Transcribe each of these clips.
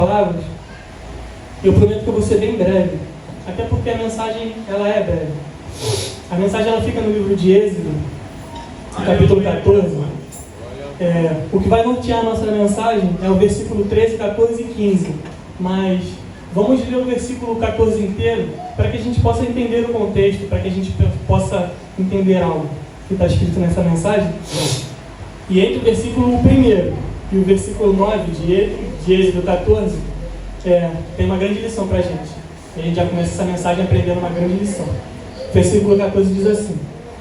palavras, eu prometo que eu vou ser bem breve, até porque a mensagem ela é breve. A mensagem ela fica no livro de Êxodo, no capítulo 14. O que vai nortear a nossa mensagem é o versículo 13, 14 e 15. Mas vamos ler o versículo 14 inteiro para que a gente possa entender o contexto, para que a gente possa entender algo que está escrito nessa mensagem. E entre o versículo 1 e o versículo 9 de Êxodo 14, tem uma grande lição para a gente. E a gente já começa essa mensagem aprendendo uma grande lição. O versículo 14 diz assim: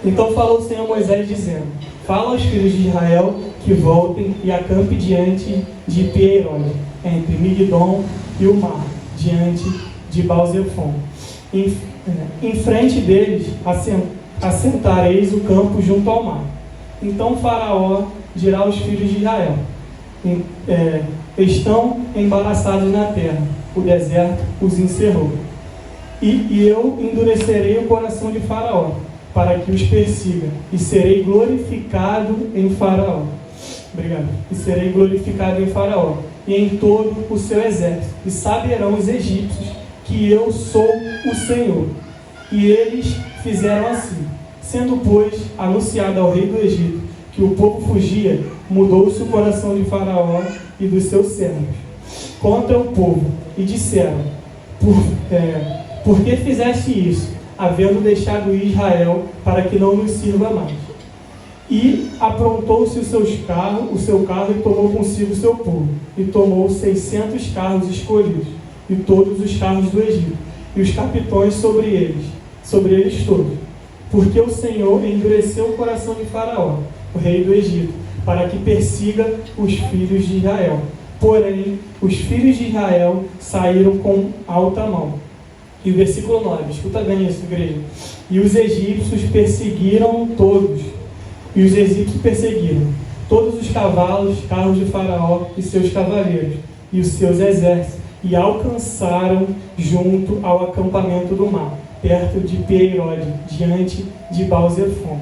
Então falou o Senhor a Moisés dizendo: Fala aos filhos de Israel que voltem e acampem diante de Pi-Hairot, entre Migdom e o mar, diante de Baal-Zephon. Em frente deles assentareis o campo junto ao mar. Então Faraó dirá aos filhos de Israel: estão embaraçados na terra, o deserto os encerrou. E eu endurecerei o coração de Faraó, para que os persiga, e serei glorificado em Faraó. Obrigado. E serei glorificado em Faraó, e em todo o seu exército, e saberão os egípcios que eu sou o Senhor. E eles fizeram assim. Sendo, pois, anunciado ao rei do Egito que o povo fugia, mudou-se o coração de Faraó e dos seus servos contra o povo, e disseram: por que fizeste isso, havendo deixado Israel, para que não nos sirva mais? E aprontou-se o seu carro, e tomou consigo o seu povo, e tomou 600 carros escolhidos, e todos os carros do Egito, e os capitões sobre eles todos. Porque o Senhor endureceu o coração de Faraó, o rei do Egito, para que persiga os filhos de Israel. Porém, os filhos de Israel saíram com alta mão. E o versículo 9, escuta bem isso, igreja. E os egípcios perseguiram todos os cavalos, carros de Faraó e seus cavaleiros, e os seus exércitos, e alcançaram junto ao acampamento do mar, perto de Pi-Hairot, diante de Baal-Zephon.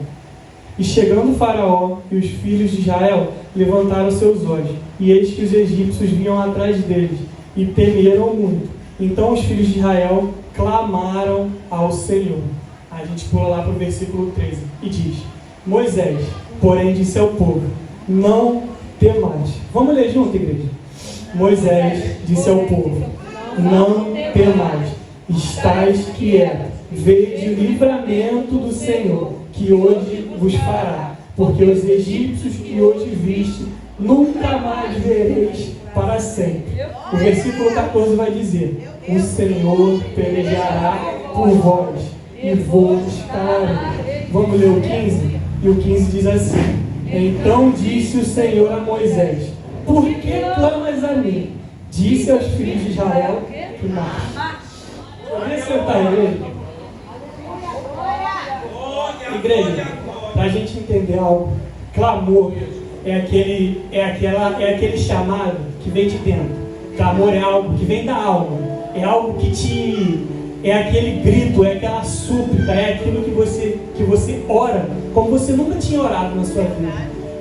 E chegando Faraó e os filhos de Israel, levantaram seus olhos, e eis que os egípcios vinham atrás deles, e temeram muito. Então os filhos de Israel clamaram ao Senhor. A gente pula lá para o versículo 13, e diz: Moisés, porém, disse ao povo: Não temais. Vamos ler junto, igreja? Moisés disse ao povo: Não temais, estais quietos, vede o livramento do Senhor, que hoje vos fará, porque os egípcios que hoje viste, nunca mais vereis para sempre. O versículo 14 vai dizer: O Senhor pelejará por vós, e vos calarei. Vamos ler o 15? E o 15 diz assim: Então disse o Senhor a Moisés: Por que clamas a mim? Disse aos filhos de Israel que mais. Pode sentar, igreja? Igreja, para a gente entender algo, clamor é aquele chamado que vem de dentro. Clamor é algo que vem da alma, é algo é aquele grito, é aquela súplica, é aquilo que você ora como você nunca tinha orado na sua vida.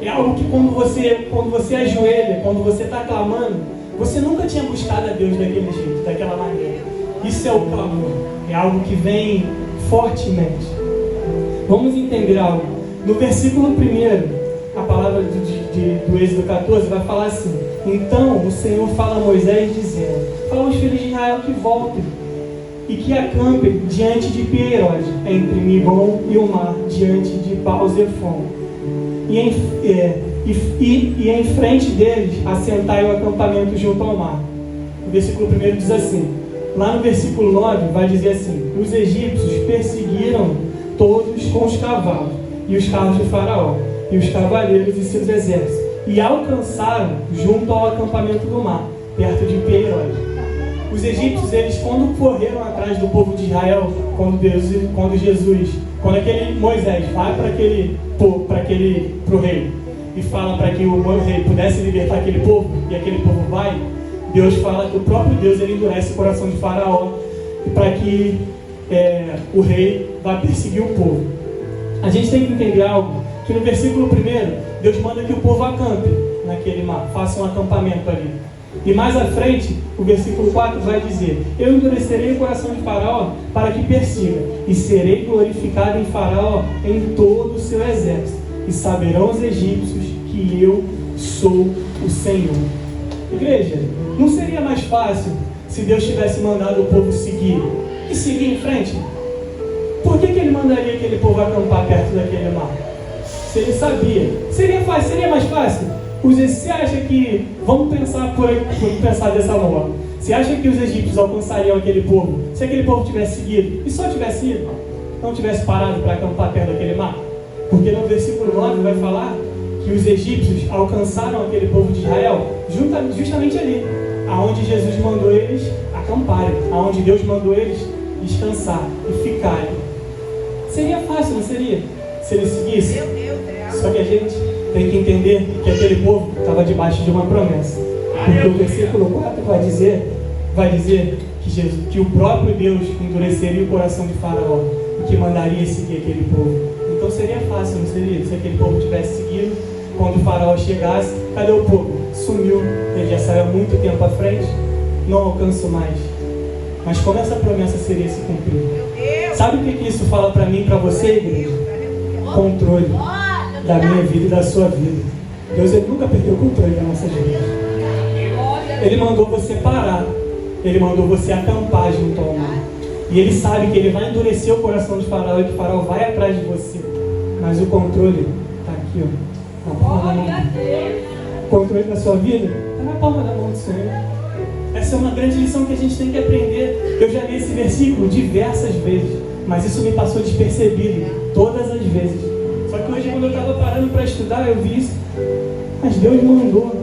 É algo que quando você ajoelha, quando você está clamando, você nunca tinha buscado a Deus daquele jeito, daquela maneira. Isso é o clamor, é algo que vem fortemente. Vamos entender algo. No versículo 1, a palavra do Êxodo 14 vai falar assim: Então o Senhor fala a Moisés dizendo: Fala aos filhos de Israel que voltem e que acampem diante de Pi-Hairot, entre Migdom e o mar, diante de Baal-Zephon. E em frente deles assentai o acampamento junto ao mar. O versículo 1 diz assim. Lá no versículo 9 vai dizer assim: Os egípcios perseguiram todos com os cavalos e os carros de Faraó, e os cavaleiros e seus exércitos, e alcançaram junto ao acampamento do mar, perto de Pi-Hairot. Os egípcios, eles quando correram atrás do povo de Israel, quando aquele Moisés vai pro rei e fala para que o rei pudesse libertar aquele povo, e aquele povo vai, Deus fala que o próprio Deus ele endurece o coração de Faraó para que o rei vá perseguir o povo. A gente tem que entender algo, que no versículo 1, Deus manda que o povo acampe naquele mar, faça um acampamento ali. E mais à frente, o versículo 4 vai dizer: eu endurecerei o coração de Faraó para que persiga, e serei glorificado em Faraó em todo o seu exército, e saberão os egípcios que eu sou o Senhor. Igreja, não seria mais fácil se Deus tivesse mandado o povo seguir e seguir em frente? Por que ele mandaria aquele povo acampar perto daquele mar? Se ele sabia, seria fácil, seria mais fácil? Você acha que, vamos pensar dessa forma, você acha que os egípcios alcançariam aquele povo se aquele povo tivesse seguido e só tivesse ido, não tivesse parado para acampar perto daquele mar? Porque no versículo 9 vai falar que os egípcios alcançaram aquele povo de Israel justamente ali, aonde Jesus mandou eles acamparem, aonde Deus mandou eles descansar e ficarem. Seria fácil, não seria? Se eles seguissem. Só que a gente tem que entender que aquele povo estava debaixo de uma promessa. Porque o versículo 4 vai dizer que o próprio Deus endureceria o coração de Faraó e que mandaria seguir aquele povo. Então seria fácil, não seria? Se aquele povo tivesse seguido, quando o Faraó chegasse, cadê o povo? Sumiu, ele já saiu há muito tempo à frente, não alcanço mais. Mas como essa promessa seria se cumprir? Sabe o que isso fala para mim e para você, igreja? Controle da minha vida e da sua vida. Deus, ele nunca perdeu o controle das nossas vidas. Ele mandou você parar, ele mandou você acampar junto ao mar. E ele sabe que ele vai endurecer o coração de Faraó e que Faraó vai atrás de você. Mas o controle está aqui, ó, na palma da mão. O controle da sua vida está na palma da mão do Senhor. Essa é uma grande lição que a gente tem que aprender. Eu já li esse versículo diversas vezes, mas isso me passou despercebido todas as vezes. Só que hoje, quando eu estava parando para estudar, eu vi isso. Mas Deus mandou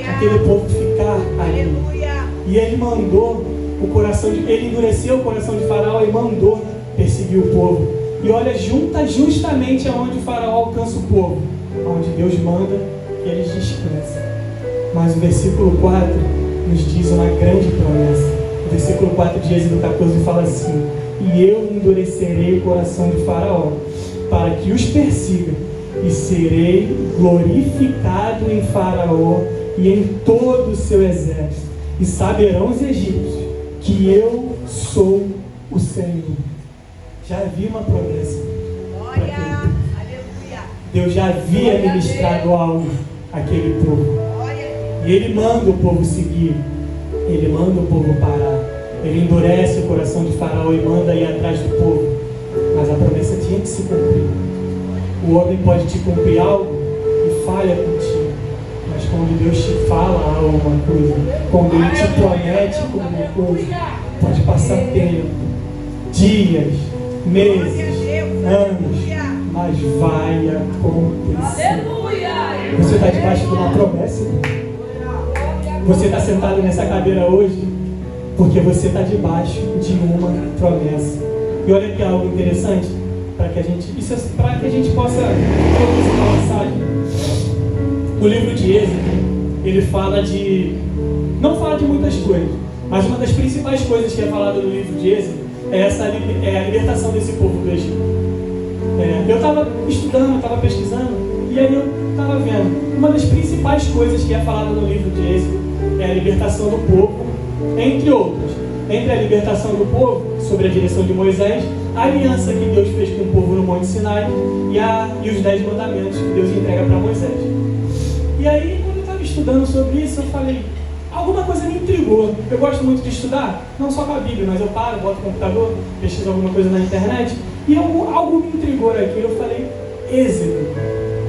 aquele povo ficar ali. E ele mandou ele endureceu o coração de Faraó e mandou perseguir o povo. E olha, justamente aonde o Faraó alcança o povo, onde Deus manda que eles descansem. Mas o versículo 4 nos diz uma grande promessa. O versículo 4 de Êxodo 14 fala assim: e eu endurecerei o coração de Faraó para que os persiga, e serei glorificado em Faraó e em todo o seu exército, e saberão os egípcios que eu sou o Senhor. Já havia uma promessa. Deus já havia ministrado algo àquele povo. E ele manda o povo seguir. Ele manda o povo parar. Ele endurece o coração de Faraó e manda ir atrás do povo. Mas a promessa tinha que se cumprir. O homem pode te cumprir algo e falha contigo. Mas quando Deus te fala alguma coisa, quando Ele te promete alguma coisa, pode passar tempo, dias, meses, anos, mas vai acontecer. Você está debaixo de uma promessa. Você está sentado nessa cadeira hoje porque você está debaixo de uma promessa. E olha que algo interessante, para que a gente possa produzir uma mensagem. O livro de Êxodo, ele não fala de muitas coisas, mas uma das principais coisas que é falada no livro de Êxodo é a libertação desse povo do Egito. Eu estava estudando, estava pesquisando, e aí eu estava vendo. Uma das principais coisas que é falada no livro de Êxodo é a libertação do povo, entre outras. Entre a libertação do povo, sobre a direção de Moisés, a aliança que Deus fez com o povo no Monte Sinai e os 10 mandamentos que Deus entrega para Moisés. E aí, quando eu estava estudando sobre isso, eu falei, alguma coisa me intrigou. Eu gosto muito de estudar, não só com a Bíblia, mas eu paro, boto o computador, pesquiso alguma coisa na internet, e algo me intrigou aqui. Eu falei, Êxodo.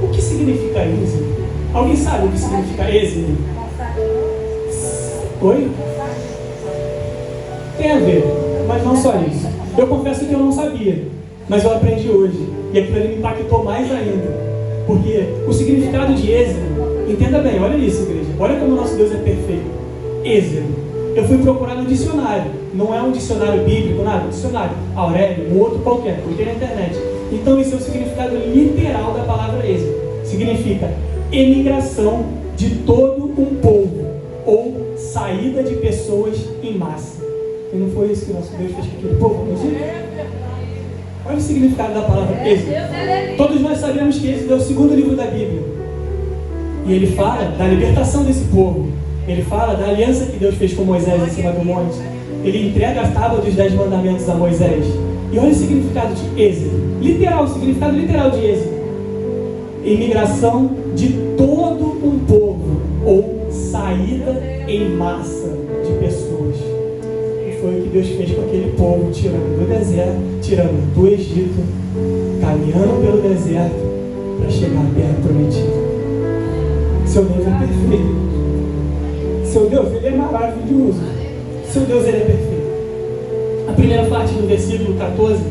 O que significa Êxodo? Alguém sabe o que significa Êxodo? Oi? Tem a ver, mas não só isso. Eu confesso que eu não sabia, mas eu aprendi hoje. E aquilo ali me impactou mais ainda. Porque o significado de Êxodo, entenda bem, olha isso, igreja. Olha como o nosso Deus é perfeito. Êxodo. Eu fui procurar no dicionário. Não é um dicionário bíblico, nada. Um dicionário Aurélio, um outro qualquer. Botei na internet. Então isso é o significado literal da palavra Êxodo. Significa emigração de todo um povo, ou saída de pessoas em massa. E não foi isso que nosso Deus fez com aquele povo, inclusive? Olha o significado da palavra Êxodo. Todos nós sabemos que Êxodo é o segundo livro da Bíblia. E ele fala da libertação desse povo. Ele fala da aliança que Deus fez com Moisés em cima do monte. Ele entrega a tábua dos 10 mandamentos a Moisés. E olha o significado de êxodo. Literal, o significado literal de êxodo. Imigração de todo um povo, ou saída em massa de pessoas. E foi o que Deus fez com aquele povo, tirando do deserto, tirando do Egito, caminhando pelo deserto para chegar à terra prometida. Seu Deus é perfeito. Seu Deus, Ele é maravilhoso. Seu Deus, Ele é perfeito. A primeira parte do versículo 14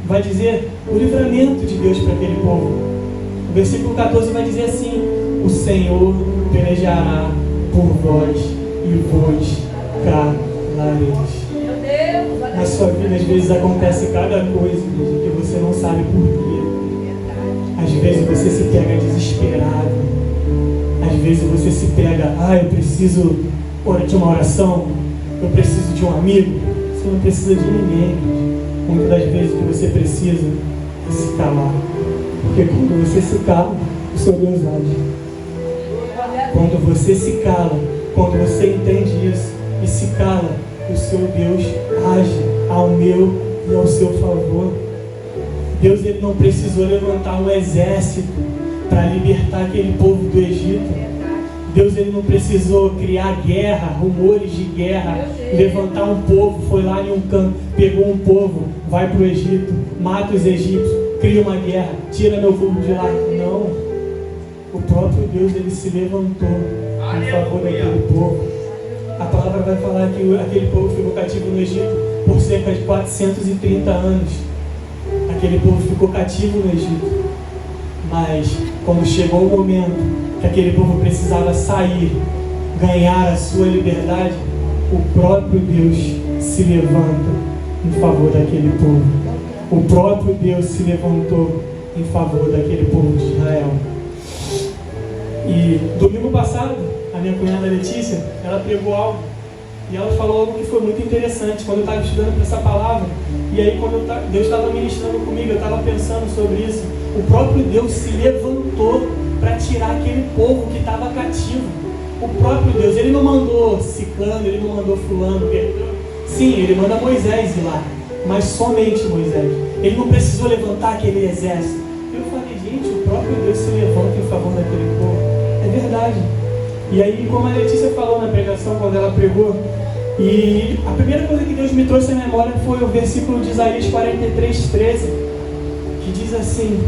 vai dizer o livramento de Deus para aquele povo. O versículo 14 vai dizer assim: o Senhor pelejará por vós e vos calareis. Na sua vida, às vezes, acontece cada coisa que você não sabe por quê. Às vezes você se pega desesperado. Às vezes você se pega, eu preciso de uma oração, eu preciso de um amigo. Você não precisa de ninguém. Muitas das vezes o que você precisa é se calar. Porque quando você se cala, o seu Deus age. Quando você se cala, quando você entende isso e se cala, o seu Deus age ao meu e ao seu favor. Deus, Ele não precisou levantar um exército para libertar aquele povo do Egito. Deus, Ele não precisou criar guerra, rumores de guerra, levantar um povo, foi lá em um campo, pegou um povo, vai para o Egito, mata os egípcios, cria uma guerra, tira meu povo de lá. Não. O próprio Deus, Ele se levantou em favor daquele povo. A palavra vai falar que aquele povo ficou cativo no Egito por cerca de 430 anos. Aquele povo ficou cativo no Egito. Mas quando chegou o momento que aquele povo precisava sair, ganhar a sua liberdade, o próprio Deus se levanta em favor daquele povo. O próprio Deus se levantou em favor daquele povo de Israel. E domingo passado, a minha cunhada Letícia, ela pregou algo e ela falou algo que foi muito interessante quando eu estava estudando para essa palavra. E aí quando Deus estava ministrando comigo, eu estava pensando sobre isso. O próprio Deus se levantou para tirar aquele povo que estava cativo. O próprio Deus, Ele não mandou ciclano, Ele não mandou fulano. Sim, Ele manda Moisés ir lá, mas somente Moisés. Ele não precisou levantar aquele exército. Eu falei, gente, o próprio Deus se levanta em favor daquele povo. É verdade. E aí, como a Letícia falou na pregação, quando ela pregou, e a primeira coisa que Deus me trouxe à memória foi o versículo de Isaías 43:13, que diz assim: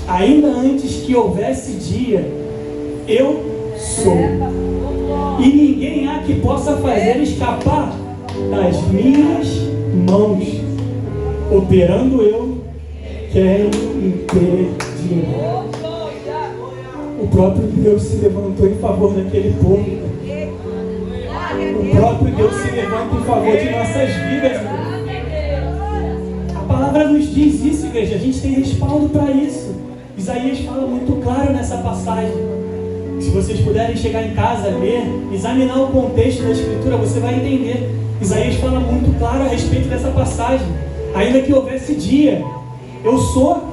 ainda antes que houvesse dia, eu sou, e ninguém há que possa fazer escapar das minhas mãos. Operando eu, quem impedirá? O próprio Deus se levantou em favor daquele povo. O próprio Deus se levanta em favor de nossas vidas, irmão. A palavra nos diz isso, igreja. A gente tem respaldo para isso. Isaías fala muito claro nessa passagem. Se vocês puderem chegar em casa, ler, examinar o contexto da Escritura, você vai entender. Isaías fala muito claro a respeito dessa passagem. Ainda que houvesse dia, eu sou.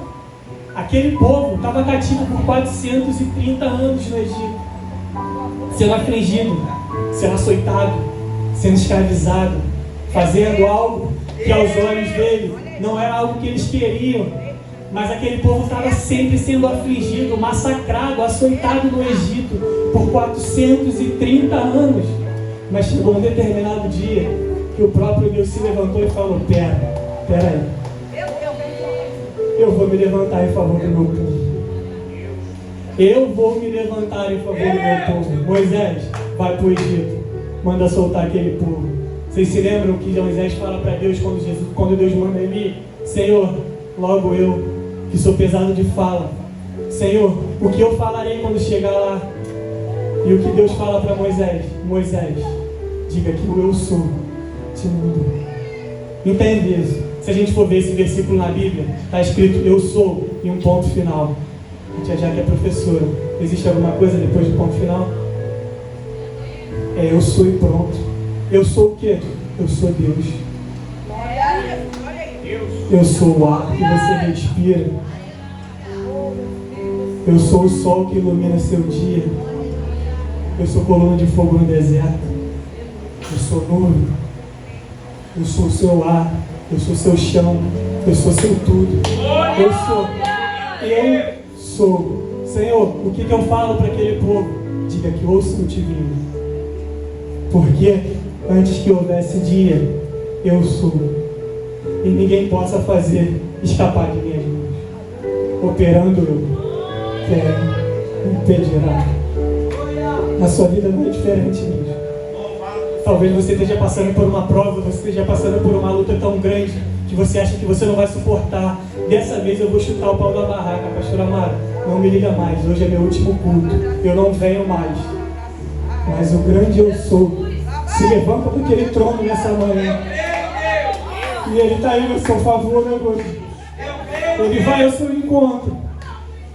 Aquele povo estava cativo por 430 anos no Egito, sendo afligido, sendo açoitado, sendo escravizado, fazendo algo que aos olhos dele não era algo que eles queriam. Mas aquele povo estava sempre sendo afligido, massacrado, açoitado no Egito por 430 anos. Mas chegou um determinado dia que o próprio Deus se levantou e falou: pera aí, eu vou me levantar em favor do meu povo. Eu vou me levantar em favor do meu povo. Moisés, vai para o Egito, manda soltar aquele povo. Vocês se lembram que Moisés fala para Deus quando Deus manda ele ir? Senhor, logo eu, que sou pesado de fala, Senhor, o que eu falarei quando chegar lá? E o que Deus fala para Moisés? Moisés, diga que o eu sou te mudou. Entende isso? Se a gente for ver esse versículo na Bíblia, está escrito eu sou e um ponto final. A tia Jaque é professora. Existe alguma coisa depois do ponto final? É eu sou e pronto. Eu sou o quê? Eu sou Deus. Eu sou o ar que você respira. Eu sou o sol que ilumina seu dia. Eu sou coluna de fogo no deserto. Eu sou nuvem. Eu sou o seu ar. Eu sou o seu chão. Eu sou seu tudo. Eu sou. Senhor, o que eu falo para aquele povo? Diga que ouçam te vindo. Porque antes que houvesse dia, eu sou. E ninguém possa fazer escapar de minhas mãos. Operando eu, quem impedirá? A sua vida não é diferente disso. Talvez você esteja passando por uma prova, você esteja passando por uma luta tão grande que você acha que você não vai suportar. Dessa vez eu vou chutar o pau da barraca, pastor Amaro. Não me liga mais, hoje é meu último culto. Eu não venho mais. Mas o grande eu sou se levanta daquele trono nessa manhã. E Ele está aí no seu favor, meu Deus. Ele vai ao seu encontro.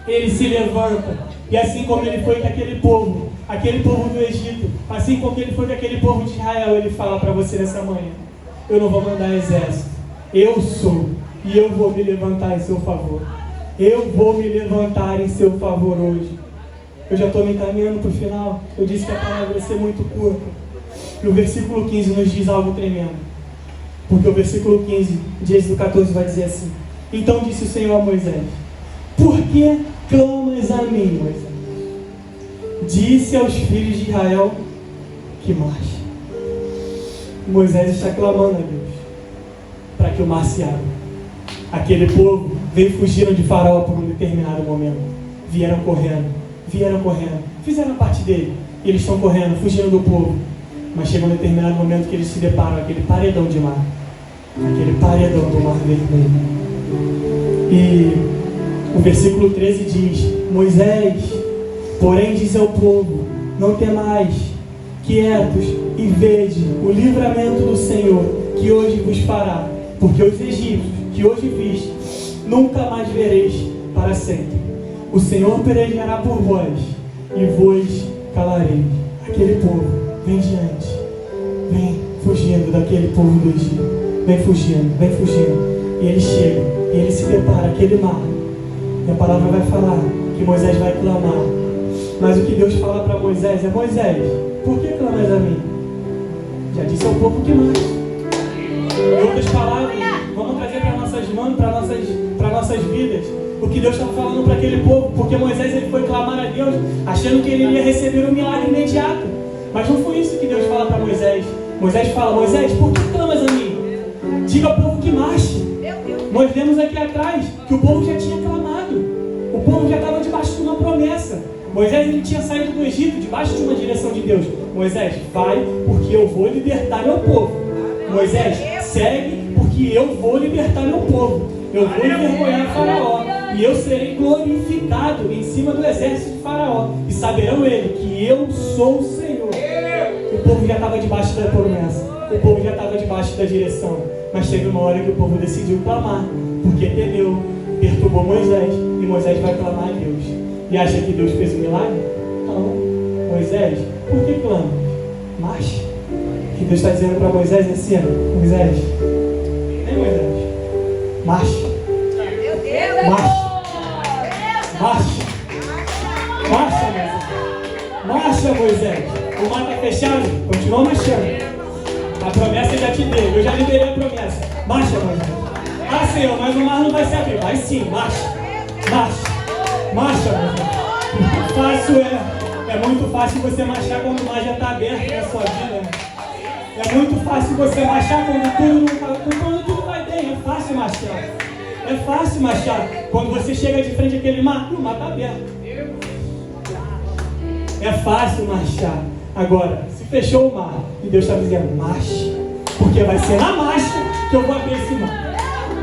Ele se levanta. E assim como Ele foi com aquele povo do Egito, assim como Ele foi com aquele povo de Israel, Ele fala para você nessa manhã: eu não vou mandar exército. Eu sou. E eu vou me levantar em seu favor. Eu vou me levantar em seu favor hoje. Eu já estou me encaminhando para o final. Eu disse que a palavra ia ser muito curta. E o versículo 15 nos diz algo tremendo. Porque o versículo 15 de Êxodo 14 vai dizer assim: então disse o Senhor a Moisés: por que clamas a mim, Moisés? Disse aos filhos de Israel que marche. Moisés está clamando a Deus para que o mar se abra. Aquele povo veio fugindo de Faraó por um determinado momento. Vieram correndo, fizeram a parte dele. E eles estão correndo, fugindo do povo. Mas chega um determinado momento que eles se deparam com aquele paredão de mar. Aquele paredão do mar vermelho. E o versículo 13 diz: Moisés, porém, diz ao povo: não temais, quietos, e vede o livramento do Senhor, que hoje vos fará. Porque os egípcios, que hoje viste, nunca mais vereis para sempre. O Senhor pelejará por vós, e vos calareis. Aquele povo vem diante, vem fugindo daquele povo do Egito. Vem fugindo. E eles chegam, e ele se depara, aquele mar. E a palavra vai falar que Moisés vai clamar. Mas o que Deus fala para Moisés é: Moisés, por que clamas a mim? Já disse ao povo que mais. Em outras palavras, vamos trazer para nossas mãos, para nossas vidas, o que Deus está falando para aquele povo. Porque Moisés ele foi clamar a Deus achando que ele iria receber um milagre imediato. Mas não foi isso que Deus fala para Moisés. Moisés fala: Moisés, por que clamas a mim? Diga ao povo que marche. Nós vemos aqui atrás que o povo já tinha clamado. O povo já estava debaixo de uma promessa. Moisés ele tinha saído do Egito debaixo de uma direção de Deus. Moisés, vai, porque eu vou libertar meu povo. Moisés, segue, porque eu vou libertar meu povo. Eu vou envergonhar Faraó. E eu serei glorificado em cima do exército de Faraó. E saberão ele que eu sou o Senhor. O povo já estava debaixo da promessa. O povo já estava debaixo da direção. Mas teve uma hora que o povo decidiu clamar. Porque temeu, perturbou Moisés. E Moisés vai clamar a Deus. E acha que Deus fez um milagre? Não. Moisés, por que clama? Marche. O que Deus está dizendo para Moisés é assim: Moisés, vem Moisés, marche. Marche. Marche. Marcha, Moisés. Marcha, Moisés. O mar está fechado? Continua marchando. A promessa eu já te dei. Eu já liberei a promessa. Marcha, Moisés. Ah, Senhor, mas o mar não vai se abrir. Vai sim, marcha. Marcha. Marcha, Moisés. É muito fácil você marchar quando o mar já está aberto na sua vida. É muito fácil você marchar quando tudo vai bem. É fácil marchar. É fácil marchar. Quando você chega de frente àquele mar, o mar está aberto. É fácil marchar. Agora, se fechou o mar e Deus está dizendo: marche, porque vai ser na marcha que eu vou abrir esse mar.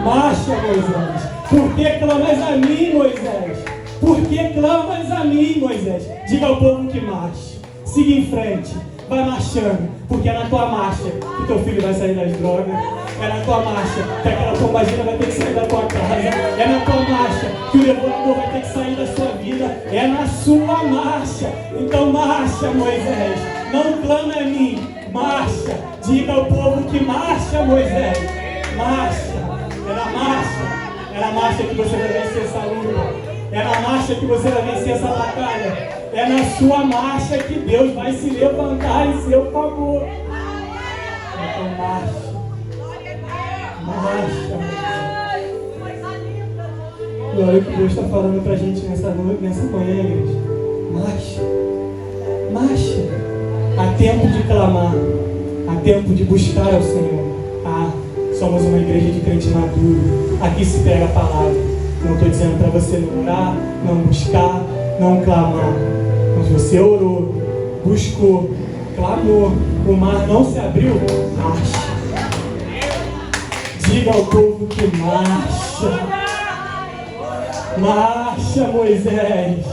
Marcha, Moisés. Por que clamas a mim, Moisés? Por que clamas a mim, Moisés? Diga ao povo que marche. Siga em frente. Vai marchando. Porque é na tua marcha que teu filho vai sair das drogas. É na tua marcha que aquela pombagira vai ter que sair da tua casa. É na tua marcha que o devorador vai ter que sair da sua vida. É na sua marcha. Então marcha, Moisés. Não clama a mim. Marcha. Diga ao povo que marcha, Moisés. Marcha. É na marcha que você vai vencer essa luta. É na marcha que você vai vencer essa batalha. É na sua marcha que Deus vai se levantar em seu favor. Então marcha. Marcha. Glória que Deus está falando pra gente nessa manhã, igreja. Marcha. Marcha. Há tempo de clamar. Há tempo de buscar ao Senhor. Somos uma igreja de crente maduro. Aqui se pega a palavra. Não estou dizendo para você não orar, não buscar, não clamar. Mas você orou, buscou, clamou, o mar não se abriu, marcha. Diga ao povo que marcha. Marcha, Moisés.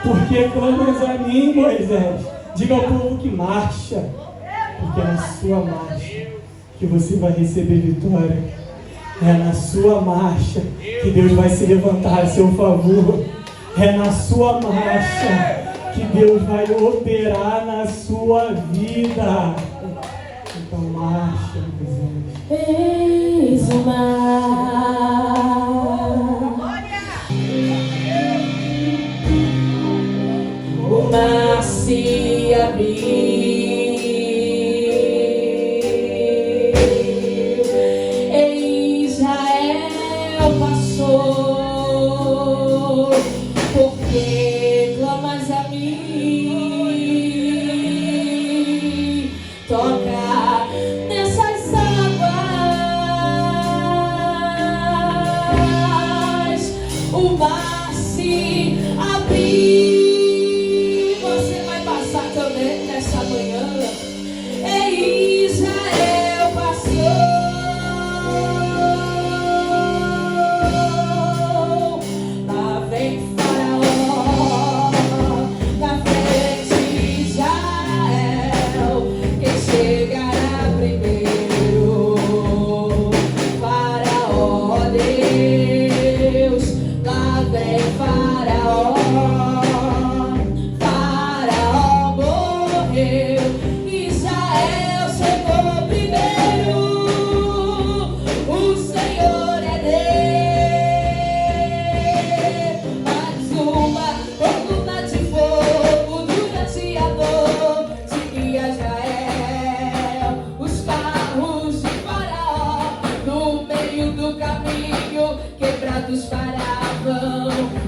Porque clamas a mim, Moisés. Diga ao povo que marcha. Porque é na sua marcha que você vai receber vitória. É na sua marcha que Deus vai se levantar a seu favor. É na sua marcha que Deus vai operar na sua vida. Então marcha, Moisés. Eis o mar, o mar se abriu. Porque clamas a mim, toca nessas águas, o mar se abriu. Você vai passar também nessa manhã. E Israel passou.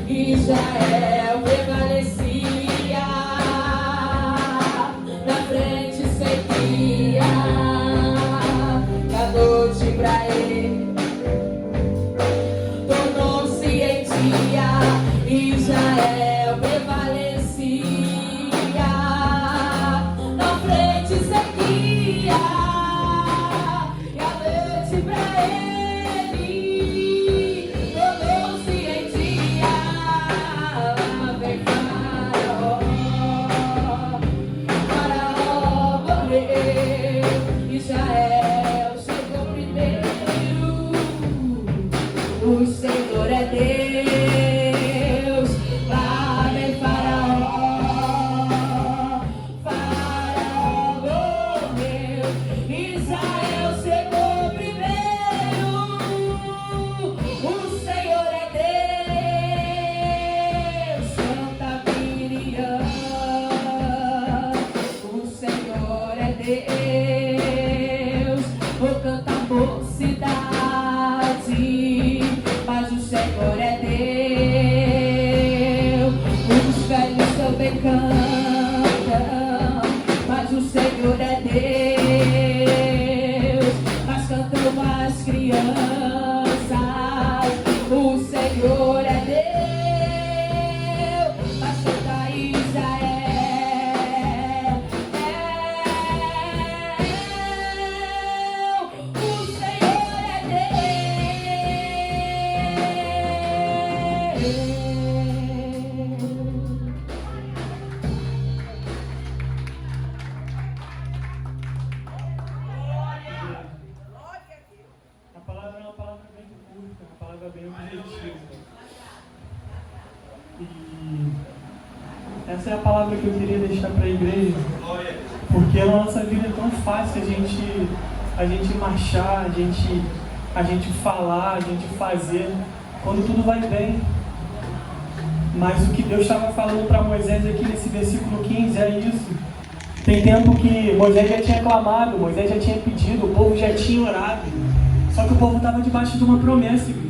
Israel prevalecia, na frente seguia, da noite pra ele tornou-se em dia. Israel prevalecia, na frente seguia, e a noite pra ele tornou-se em dia. Israel chegou primeiro. O Senhor é Deus. Lá vem Faraó. Faraó morreu. Israel chegou primeiro. O Senhor é Deus. Santa Miriam. O Senhor é Deus. Vou cantar mocidade, mas o Senhor é Deus. Os velhos também cantam, mas o Senhor é Deus. Mas cantam as crianças, o Senhor é Deus. Mas canta Israel. A palavra é uma palavra bem curta, uma palavra bem objetiva. E essa é a palavra que eu queria deixar para a igreja. Porque na nossa vida é tão fácil a gente marchar, a gente falar, a gente fazer, quando tudo vai bem. Mas o que Deus estava falando para Moisés aqui nesse versículo 15 é isso. Tem tempo que Moisés já tinha clamado, Moisés já tinha pedido, o povo já tinha orado. Só que o povo estava debaixo de uma promessa, igreja.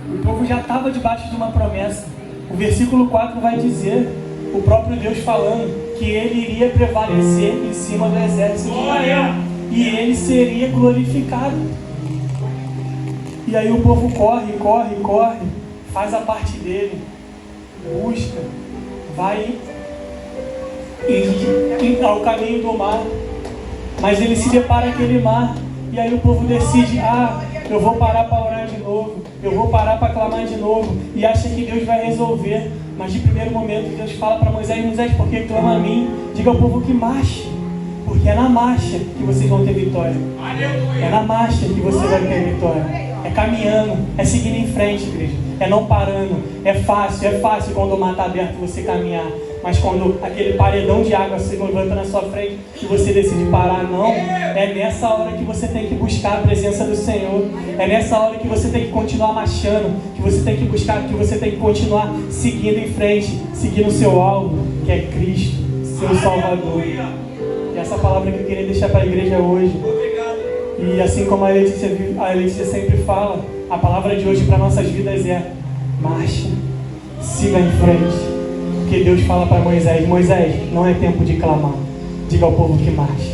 O povo já estava debaixo de uma promessa. O versículo 4 vai dizer, o próprio Deus falando, que ele iria prevalecer em cima do exército de Israel. E ele seria glorificado. E aí o povo corre, faz a parte dele, busca, vai ao caminho do mar, mas ele se depara aquele mar, e aí o povo decide, eu vou parar para orar de novo, eu vou parar para clamar de novo, e acha que Deus vai resolver. Mas de primeiro momento Deus fala para Moisés, por que clama a mim? Diga ao povo que marche, porque é na marcha que vocês vão ter vitória. É na marcha que você vai ter vitória. É caminhando, é seguindo em frente, igreja. É não parando. É fácil quando o mar está aberto você caminhar. Mas quando aquele paredão de água se levanta na sua frente e você decide parar, não. É nessa hora que você tem que buscar a presença do Senhor. É nessa hora que você tem que continuar marchando, que você tem que buscar, que você tem que continuar seguindo em frente, seguindo o seu alvo, que é Cristo, seu Salvador. E essa palavra que eu queria deixar para a igreja hoje. E assim como a Letícia sempre fala, a palavra de hoje para nossas vidas é: marcha, siga em frente. Porque Deus fala para Moisés, não é tempo de clamar. Diga ao povo que marche,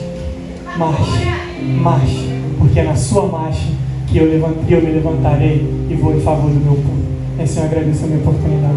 porque é na sua marcha que eu me levantarei e vou em favor do meu povo. Esse eu agradeço a minha oportunidade.